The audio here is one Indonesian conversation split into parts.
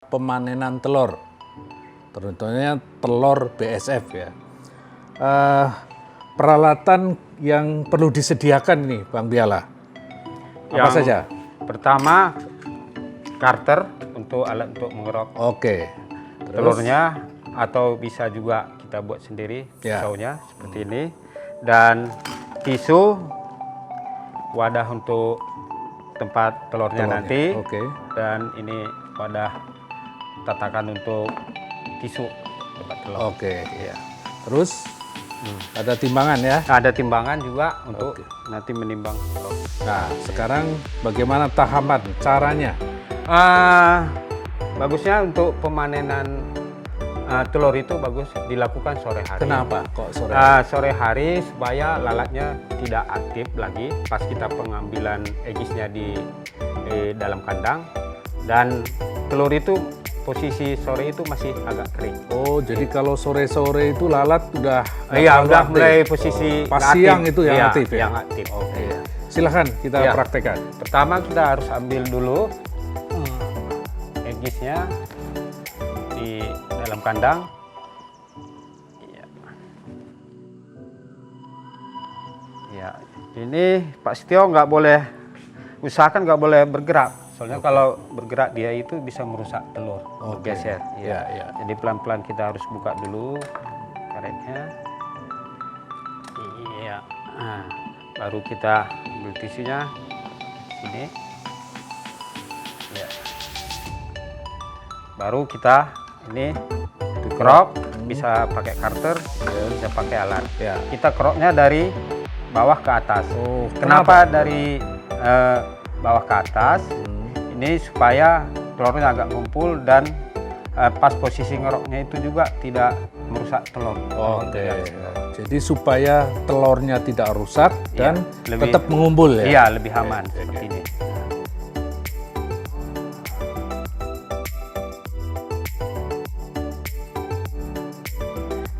pemanenan telur, terutama telur BSF ya. Peralatan yang perlu disediakan ini, Bang Biala, apa saja? Pertama, karter untuk alat untuk mengerok Oke. telurnya, atau bisa juga kita buat sendiri Ya. pisaunya seperti ini, dan tisu, wadah untuk tempat telurnya nanti, Oke. dan ini wadah tatakan untuk tisu tempat telur. Oke. Ya. Terus ada timbangan ya. Ada timbangan juga untuk Oke. nanti menimbang telur. Nah, sekarang bagaimana tahapan caranya? Bagusnya untuk pemanenan telur itu bagus dilakukan sore hari. Kenapa kok sore? Sore hari supaya lalatnya tidak aktif lagi pas kita pengambilan egisnya di dalam kandang, dan telur itu posisi sore itu masih agak kering. Oh, jadi kalau sore-sore itu lalat udah Iya, udah aktif. mulai posisi Pas nggak siang aktif. itu yang Iya, aktif ya? yang aktif. Oke. Silahkan kita Iya. praktekkan. Pertama kita harus ambil dulu egisnya di dalam kandang. Iya. Ya, ini Pak Setio usahakan nggak boleh bergerak. Soalnya kalau bergerak dia itu bisa merusak telur, bergeser. Iya, iya. Jadi pelan-pelan kita harus buka dulu karetnya. Iya. Nah, baru kita ambil tisunya ini. Ya. Baru kita ini dikerok, bisa pakai karter, bisa pakai alat. Ya. Kita keroknya dari bawah ke atas. Oh, Kenapa dari bawah ke atas? Ini supaya telurnya agak ngumpul, dan pas posisi ngeroknya itu juga tidak merusak telur. Oke. Jadi supaya telurnya tidak rusak Iya, dan lebih- tetap mengumpul ya. Iya, lebih aman seperti ini.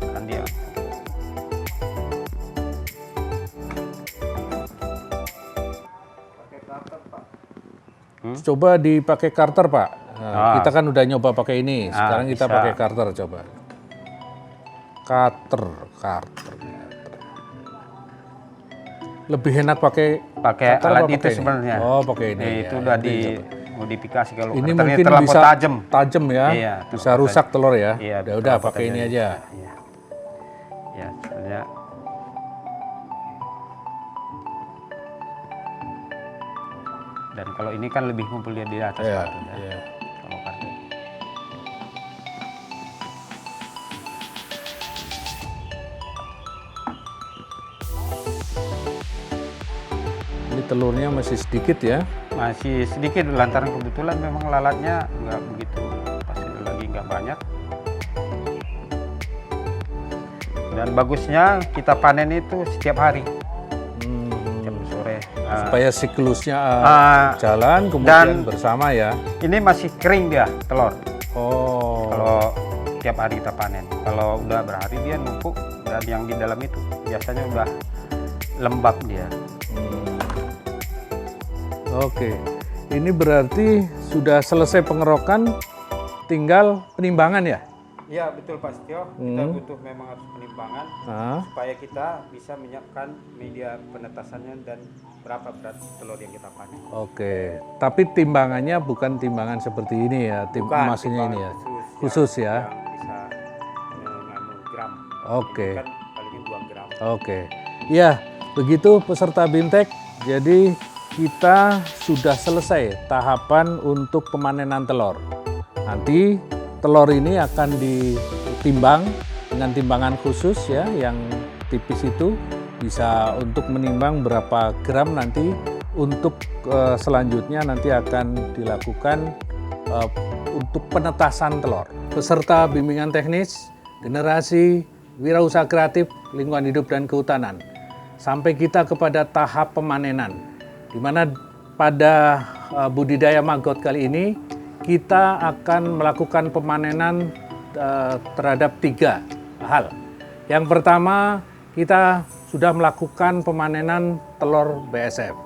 Dan dia Coba dipakai karter, Pak. Nah, kita kan udah nyoba pakai ini. Sekarang kita bisa. pakai karter coba. Karter. Lebih enak pakai pakai cutter alat apa itu pakai ini? sebenarnya. Oh, pakai ini. Itu Ya, udah ini dimodifikasi kalau ini karternya mungkin terlalu bisa tajam. ya. Iya, Bisa terlalu rusak telur ya. Iya, Ya udah terlalu pakai ini tajam. aja. Iya. Ya, soalnya dan kalau ini kan lebih ngumpul dia di atas Iya, batunya. iya. Kalau karter. Ini telurnya masih sedikit ya. Masih sedikit lantaran kebetulan memang lalatnya nggak begitu, pasti lagi nggak banyak. Dan bagusnya kita panen itu setiap hari, setiap sore. Supaya siklusnya Ah, jalan kemudian dan- bersama ya. Ini masih kering dia telur. Oh. Kalau tiap hari kita panen. Kalau udah berhari dia numpuk, dan yang di dalam itu biasanya udah lembab dia. Oke. Ini berarti sudah selesai pengerokan, tinggal penimbangan ya? Iya betul Pak Setio, kita butuh memang harus penimbangan Ah, supaya kita bisa menyiapkan media penetasannya dan berapa berat telur yang kita panen. oke. Tapi timbangannya bukan timbangan seperti ini ya, Bukan maksudnya ini ya. timbangan Khusus ya. yang bisa mengandung gram. Oke. Ini kan palingnya 2 gram. Oke. Ya, begitu peserta BIMTEK. Jadi kita sudah selesai tahapan untuk pemanenan telur. Nanti telur ini akan ditimbang dengan timbangan khusus ya, yang tipis itu bisa untuk menimbang berapa gram nanti. Untuk selanjutnya nanti akan dilakukan untuk penetasan telur. Peserta bimbingan teknis generasi wirausaha kreatif lingkungan hidup dan kehutanan, sampai kita kepada tahap pemanenan, di mana pada budidaya maggot kali ini kita akan melakukan pemanenan terhadap 3 hal. Yang pertama, kita sudah melakukan pemanenan telur BSF.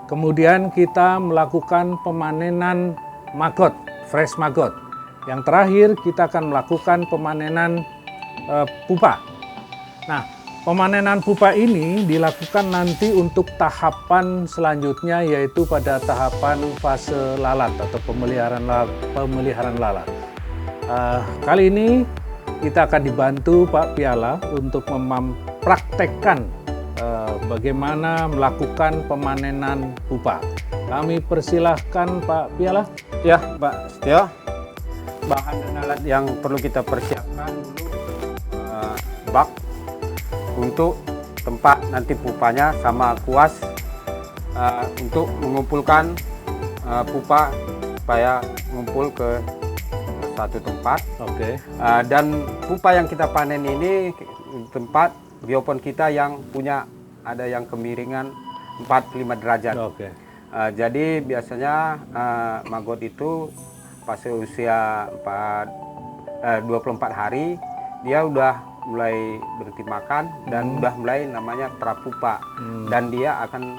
Kemudian kita melakukan pemanenan maggot, fresh maggot. Yang terakhir kita akan melakukan pemanenan pupa. Nah, pemanenan pupa ini dilakukan nanti untuk tahapan selanjutnya, yaitu pada tahapan fase lalat atau pemeliharaan lalat. Kali ini kita akan dibantu Pak Piala untuk mempraktekkan bagaimana melakukan pemanenan pupa. Kami persilahkan Pak Piala. Ya, Pak Setio. Bahan dan alat yang perlu kita persiapkan dulu bak untuk tempat nanti pupanya sama kuas untuk mengumpulkan pupa supaya ngumpul ke satu tempat. Oke. Dan pupa yang kita panen ini tempat biopon kita yang punya ada yang kemiringan 45 derajat. Oke. Jadi biasanya maggot itu pas usia 24 hari dia udah mulai berhenti makan dan udah mulai namanya prapupa dan dia akan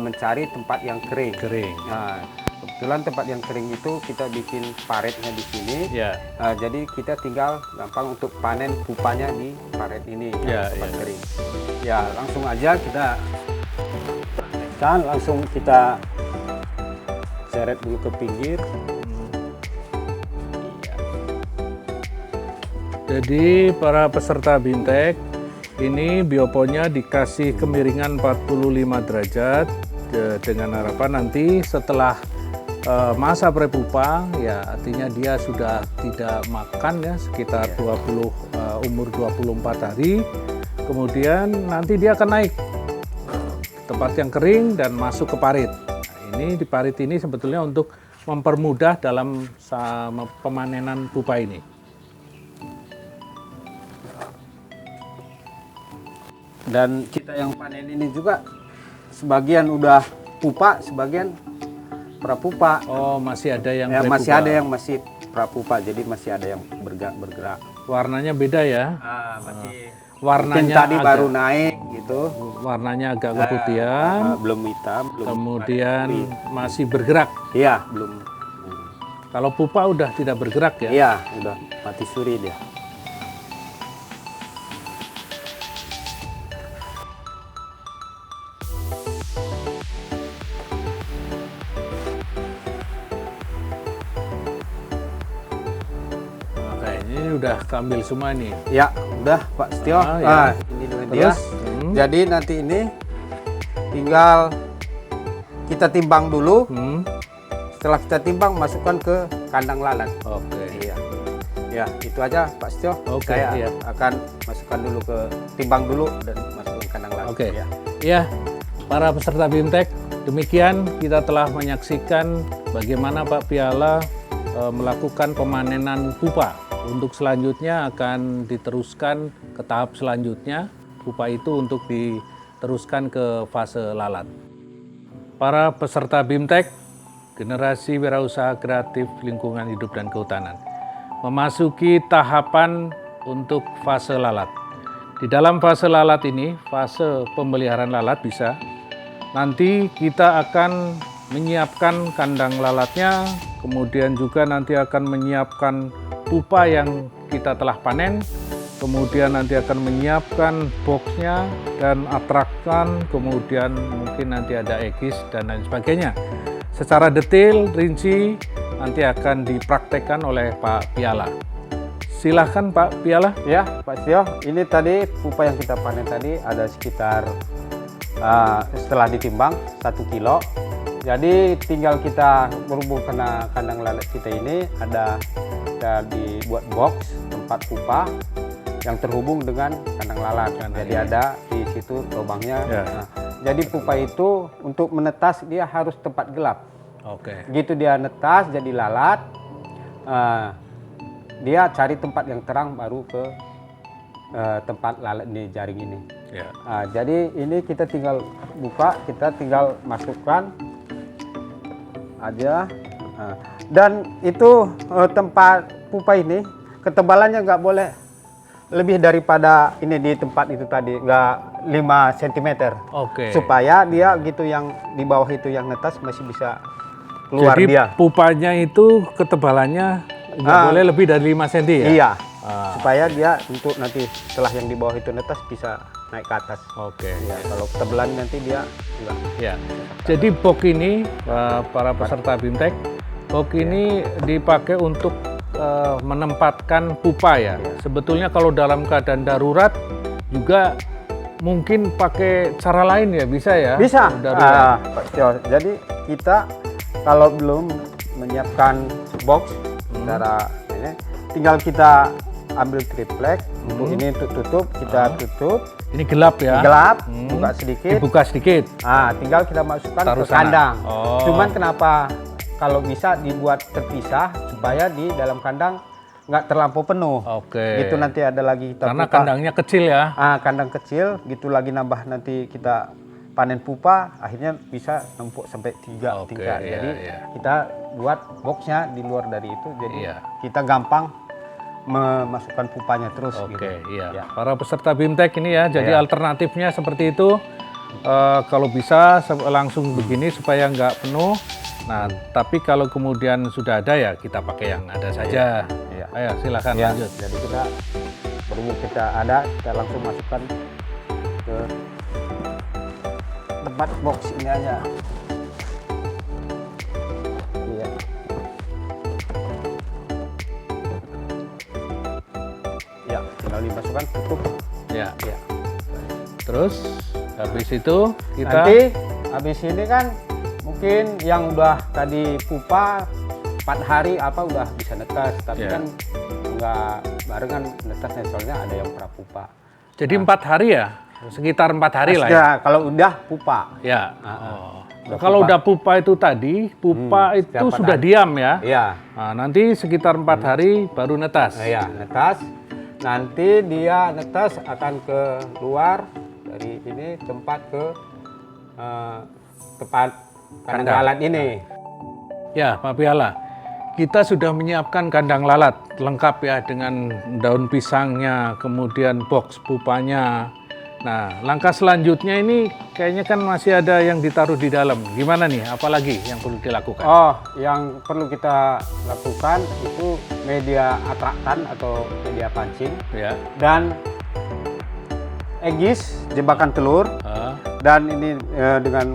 mencari tempat yang kering. Nah, kebetulan tempat yang kering itu kita bikin paretnya di sini. Ya. Jadi kita tinggal gampang untuk panen pupanya di paret ini tempat kering. Ya, langsung aja kita langsung kita seret dulu ke pinggir. Jadi para peserta BIMTEK ini bioponnya dikasih kemiringan 45 derajat dengan harapan nanti setelah masa prepupa, ya artinya dia sudah tidak makan ya sekitar umur 24 hari, kemudian nanti dia akan naik tempat yang kering dan masuk ke parit. Nah, ini di parit ini sebetulnya untuk mempermudah dalam pemanenan pupa ini. Dan kita yang panen ini juga sebagian udah pupa, sebagian prapupa. Oh, masih ada yang ya, prepupa. masih ada yang masih prapupa, jadi masih ada yang bergerak. Warnanya beda ya? Masih. Warnanya mungkin tadi baru naik gitu. Warnanya agak keputihan. Belum hitam, belum. Kemudian masih bergerak. Iya, belum. Kalau pupa udah tidak bergerak ya? Iya, udah mati suri dia. Ini udah keambil semua nih. Ya, udah Pak Setio. Ya. Ini dengan Terus, dia. Jadi nanti ini tinggal kita timbang dulu. Setelah kita timbang, masukkan ke kandang lalat. Oke. Iya. Ya, itu aja Pak Setio. Oke, Saya akan masukkan dulu ke timbang dulu dan masukkan ke kandang lalat. Oke. Ya. Ya, para peserta BIMTEK, demikian kita telah menyaksikan bagaimana Pak Piala melakukan pemanenan pupa. Untuk selanjutnya akan diteruskan ke tahap selanjutnya, pupa itu untuk diteruskan ke fase lalat. Para peserta BIMTEK, generasi wirausaha kreatif lingkungan hidup dan kehutanan, memasuki tahapan untuk fase lalat. Di dalam fase lalat ini, fase pemeliharaan lalat bisa, nanti kita akan menyiapkan kandang lalatnya, kemudian juga nanti akan menyiapkan pupa yang kita telah panen, kemudian nanti akan menyiapkan boxnya dan atrakan, kemudian mungkin nanti ada egis dan lain sebagainya. Secara detail, rinci nanti akan dipraktekkan oleh Pak Piala. Silahkan Pak Piala. Ya, Pak Setio. Ini tadi pupa yang kita panen tadi ada sekitar setelah ditimbang 1 kilo. Jadi tinggal kita berhubung kena kandang lalat kita ini ada dibuat box tempat pupa yang terhubung dengan kandang lalat. Jadi ada di situ lubangnya. Ya. Nah, jadi pupa itu untuk menetas dia harus tempat gelap. Oke. Begitu dia netas jadi lalat, dia cari tempat yang terang baru ke tempat lalat di jaring ini. Ya. Jadi ini kita tinggal buka, kita tinggal masukkan aja. Dan itu tempat pupa ini ketebalannya nggak boleh lebih daripada ini di tempat itu tadi, nggak 5 cm. Oke. Supaya dia gitu yang di bawah itu yang netas masih bisa keluar Jadi dia. pupanya itu ketebalannya nggak boleh lebih dari 5 cm ya? Iya. Ah. Supaya dia untuk nanti setelah yang di bawah itu netas bisa naik ke atas. Oke. Ya, kalau tebelan nanti dia enggak. Ya. Jadi box ini para peserta BIMTEK, box ini dipakai untuk menempatkan pupa ya. Sebetulnya kalau dalam keadaan darurat juga mungkin pakai cara lain ya, bisa ya? Bisa. Darurat. Pak Tio. Jadi kita kalau belum menyiapkan box secara ini, tinggal kita ambil triplek untuk ini untuk tutup, kita tutup. Ini gelap ya? Gelap, buka sedikit. Dibuka sedikit. Tinggal kita masukkan Taruh ke sana. kandang. Oh. Cuman kenapa kalau bisa dibuat terpisah supaya di dalam kandang nggak terlampau penuh. Oke. Gitu nanti ada lagi kita Karena buka. kandangnya kecil ya? Kandang kecil, gitu lagi nambah nanti kita panen pupa, akhirnya bisa numpuk sampai 3 Oke, tingkat. iya, Jadi iya. kita buat boxnya di luar dari itu, jadi Iya. kita gampang memasukkan pupanya terus. Oke, gitu. iya. Ya. Para peserta BIMTEK ini ya, jadi Iya. alternatifnya seperti itu. Kalau bisa langsung begini supaya nggak penuh. Nah, tapi kalau kemudian sudah ada ya kita pakai yang ada saja. Iya. Ayo silakan Ya, lanjut. jadi kita berhubung kita ada, kita langsung masukkan ke tempat box ini aja. Iya. Ya, tinggal dimasukkan, tutup. Ya. Ya. Terus habis itu kita Nanti habis ini kan mungkin yang udah tadi pupa 4 hari apa udah bisa netas, tapi Ya. kan nggak barengan netasnya soalnya ada yang prapupa. jadi 4 hari ya, sekitar 4 hari lah ya. Ya, kalau udah pupa. Ya. Udah Kalau pupa. udah pupa itu tadi, pupa itu setiap 4 sudah hari. diam ya. Iya. Nah, nanti sekitar 4 hari baru netas. Iya, netas. Nanti dia netas akan keluar dari ini tempat ke tempat kandang Kandang. lalat ini. Ya, Pak Piala, kita sudah menyiapkan kandang lalat lengkap ya dengan daun pisangnya, kemudian box pupanya. Nah, langkah selanjutnya ini kayaknya kan masih ada yang ditaruh di dalam. Gimana nih? Apalagi yang perlu dilakukan? Oh, yang perlu kita lakukan itu media atraktan atau media pancing Ya. dan egis jebakan telur, Ah, dan ini dengan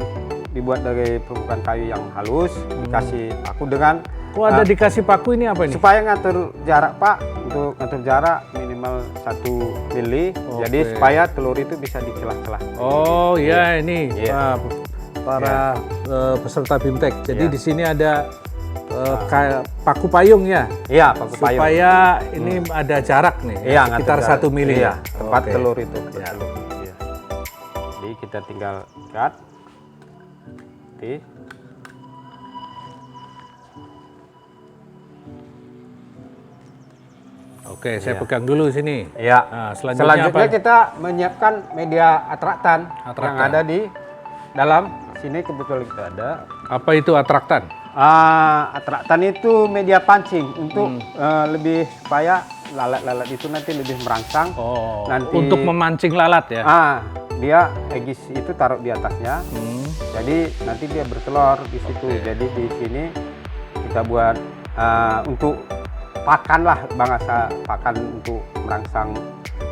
dibuat dari permukaan kayu yang halus, dikasih paku dengan kok ada dikasih paku ini apa ini? supaya ngatur jarak Pak, untuk ngatur jarak minimal 1 mili, jadi Oke. supaya telur itu bisa di celah-celah. Oh ya, ini Iya. para peserta BIMTEK. Jadi Iya. di sini ada kayak paku payung ya, Iya, paku payung. supaya ini ada jarak nih, Iya, ngatur sekitar jarak. 1 mili. Iya, tempat Oke. telur itu. Ya. Telur. Iya. Jadi kita tinggal ikat. Oke. Oke, saya Iya. pegang dulu sini. Iya. Nah, selanjutnya apa? kita menyiapkan media atraktan yang Atraktan. ada di dalam sini, kebetulan kita ada. Apa itu atraktan? Atraktan itu media pancing untuk lebih supaya lalat-lalat itu nanti lebih merangsang. Oh, Nanti- untuk memancing lalat ya? Dia egis itu taruh di atasnya. Hmm, Jadi nanti dia bertelur di situ. Oke. Jadi di sini kita buat untuk pakan lah, bahasa pakan untuk merangsang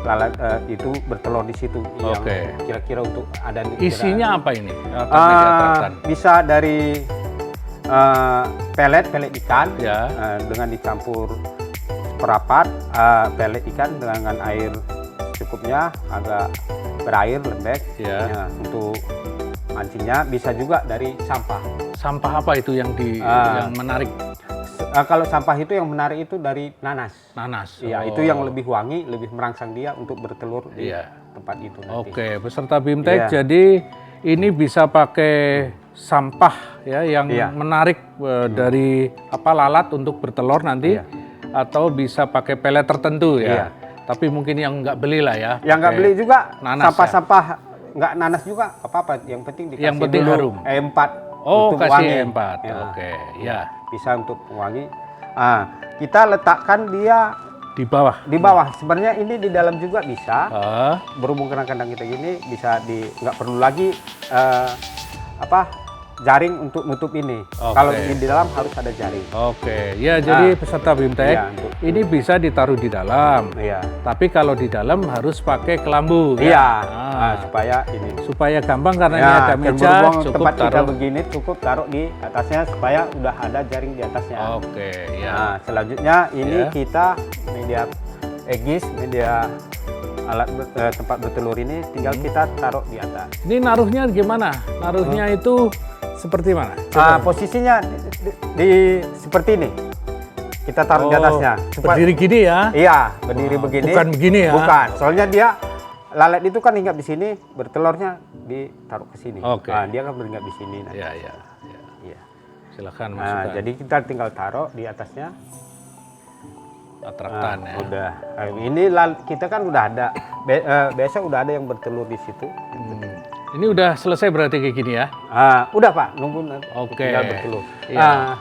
lalat itu bertelur di situ. Yang Oke. kira-kira untuk ada isinya apa ini? Atau media atraktan? bisa dari pelet ikan Ya. dengan dicampur perapat pelet ikan dengan air cukupnya, agak berair lembek. Ya. Ya, untuk mancingnya bisa juga dari sampah. Sampah apa itu yang yang menarik? Kalau sampah itu yang menarik itu dari nanas. Nanas. Iya, Oh. itu yang lebih wangi, lebih merangsang dia untuk bertelur di Iya. tempat itu nanti. Oke, peserta BIMTEK, Iya. jadi ini bisa pakai sampah ya yang Iya. menarik dari lalat untuk bertelur nanti, Iya. atau bisa pakai pelet tertentu ya. Iya. Tapi mungkin yang nggak beli lah ya. Yang nggak pakai beli juga nanas sampah-sampah nggak nanas juga apa-apa. Yang penting dikasih Yang penting dulu harum. E4. Oh, untuk kasih wangi. E4. Ya. Oke, ya. Bisa untuk wangi. Kita letakkan dia Di bawah. di bawah. Sebenarnya ini di dalam juga bisa. Ah, Berhubung kandang kita gini bisa nggak perlu lagi jaring untuk nutup ini. Oke. Kalau di dalam harus ada jaring. Oke, ya jadi peserta BIMTEK iya, untuk- ini bisa ditaruh di dalam. Iya. Tapi kalau di dalam harus pakai kelambu. kan? Iya. Ah, Nah, supaya ini. supaya gampang karena ini Ya, ada meja, berhubung cukup tempat kita taruh. begini cukup taruh di atasnya supaya udah ada jaring di atasnya. Oke, ya. Nah, selanjutnya ini Ya. kita media egis, media alat tempat bertelur ini tinggal kita taruh di atas. Ini naruhnya gimana? Naruhnya itu seperti mana? Posisinya seperti ini. Kita taruh di atasnya. Berdiri gini ya? Iya, berdiri begini. Bukan begini ya? Bukan. Soalnya dia lalat itu kan hinggap di sini, bertelurnya ditaruh ke sini. Oke. Nah, dia kan berhinggap di sini. Nah. Ya, ya, ya. Iya. Silakan Nah, masukkan. jadi kita tinggal taruh di atasnya. Atraktan ya. Udah. Nah, ini kita kan udah ada. Biasa udah ada yang bertelur di situ. Ini udah selesai berarti kayak gini ya? Udah Pak, nunggu nanti Oke. tinggal bertelur. Iya.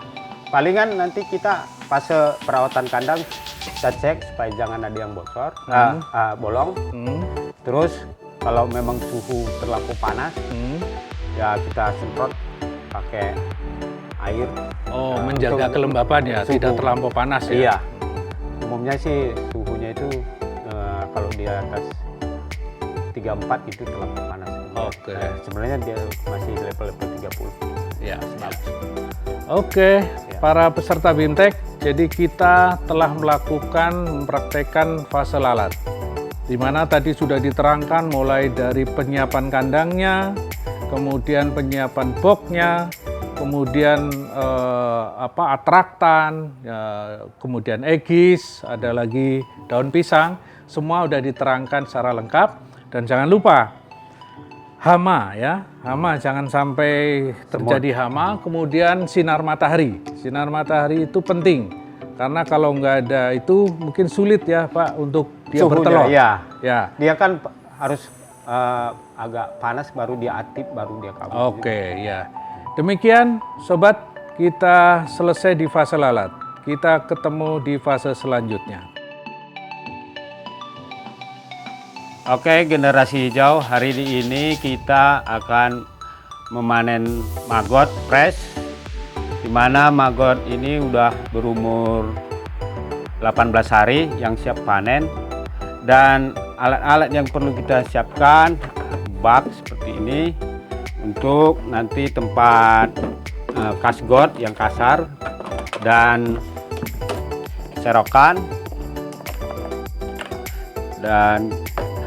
Palingan nanti kita fase perawatan kandang kita cek supaya jangan ada yang bocor, bolong. Hmm, Terus kalau memang suhu terlalu panas, hmm. ya kita semprot pakai air. Oh, menjaga untuk kelembapan ya, suhu. tidak terlampau panas ya? Iya. Umumnya sih suhunya itu kalau di atas 34 itu terlalu panas. Oke. Sebenarnya dia masih level-level 30. Ya, Oke, para peserta BIMTEK, jadi kita telah mempraktekkan fase lalat. Di mana tadi sudah diterangkan mulai dari penyiapan kandangnya, kemudian penyiapan boxnya, kemudian atraktan, kemudian egis, ada lagi daun pisang, semua sudah diterangkan secara lengkap. Dan jangan lupa hama ya, hama jangan sampai terjadi hama. Kemudian sinar matahari itu penting karena kalau nggak ada itu mungkin sulit ya Pak untuk dia Suhunya, bertelur. iya. Ya. Dia kan harus agak panas baru dia aktif baru dia kabur. Oke, ya. Demikian sobat, kita selesai di fase lalat. Kita ketemu di fase selanjutnya. Oke, generasi hijau, hari ini kita akan memanen maggot fresh, di mana maggot ini udah berumur 18 hari yang siap panen, dan alat-alat yang perlu kita siapkan, bak seperti ini, untuk nanti tempat kasgot yang kasar, dan serokan, dan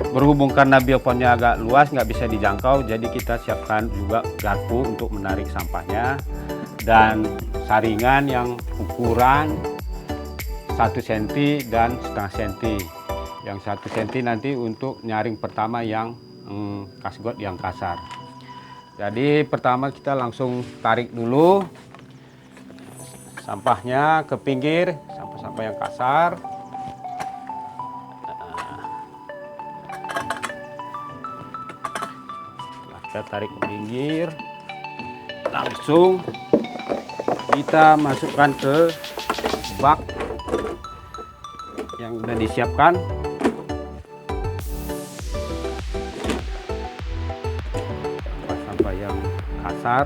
berhubung karena bioponnya agak luas nggak bisa dijangkau, jadi kita siapkan juga garpu untuk menarik sampahnya dan saringan yang ukuran 1 cm dan setengah cm. Yang 1 cm nanti untuk nyaring pertama yang kasgot yang kasar. Jadi pertama kita langsung tarik dulu sampahnya ke pinggir, sampah-sampah yang kasar. Kita tarik ke pinggir, langsung kita masukkan ke bak yang sudah disiapkan. Sampah yang kasar.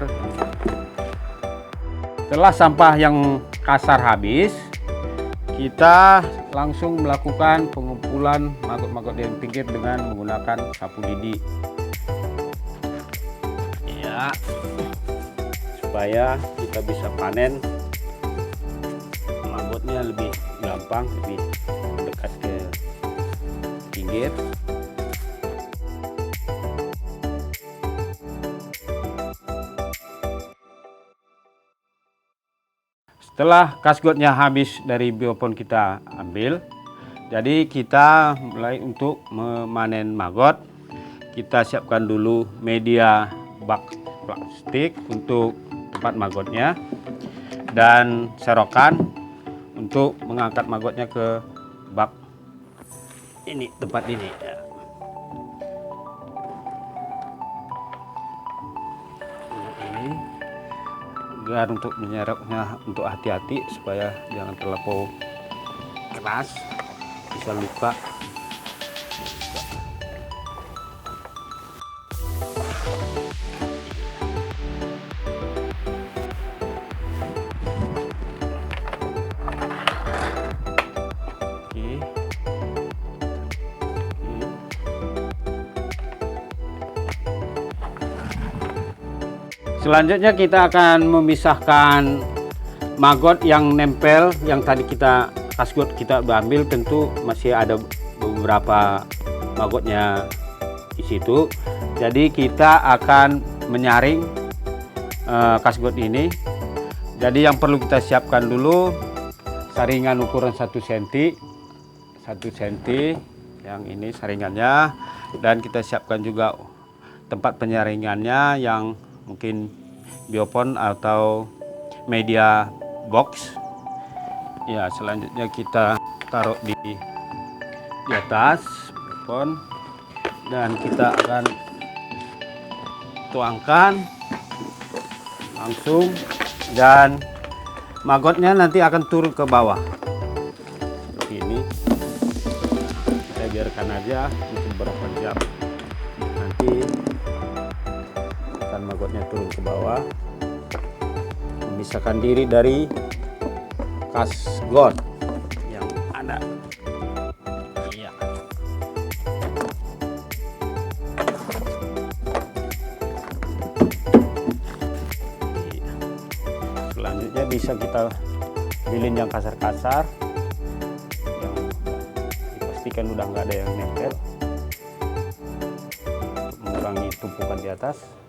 Setelah sampah yang kasar habis, kita langsung melakukan pengumpulan maggot-maggot yang pinggir dengan menggunakan sapu lidi. Supaya kita bisa panen maggotnya lebih gampang, lebih dekat ke pinggir. Setelah kasgotnya habis dari biopon kita ambil, jadi kita mulai untuk memanen maggot. Kita siapkan dulu media bak plastik untuk tempat maggotnya dan serokan untuk mengangkat maggotnya ke bak ini, tempat ini. Ini agar untuk menyeroknya untuk hati-hati supaya jangan terlalu keras, bisa luka. Selanjutnya kita akan memisahkan maggot yang nempel, yang tadi kita kasgot kita ambil, tentu masih ada beberapa maggotnya di situ. Jadi kita akan menyaring kasgot ini. Jadi yang perlu kita siapkan dulu saringan ukuran 1 cm, 1 cm, yang ini saringannya, dan kita siapkan juga tempat penyaringannya yang mungkin biopon atau media box. Ya, selanjutnya kita taruh di atas biopon dan kita akan tuangkan langsung, dan maggotnya nanti akan turun ke bawah seperti ini. Saya biarkan aja untuk beberapa jam, nanti akan maggotnya turun ke bawah, memisahkan diri dari kasgot yang ada. Iya. Selanjutnya bisa kita bilin yang kasar-kasar, yang dipastikan udah nggak ada yang nempel, untuk mengurangi tumpukan di atas.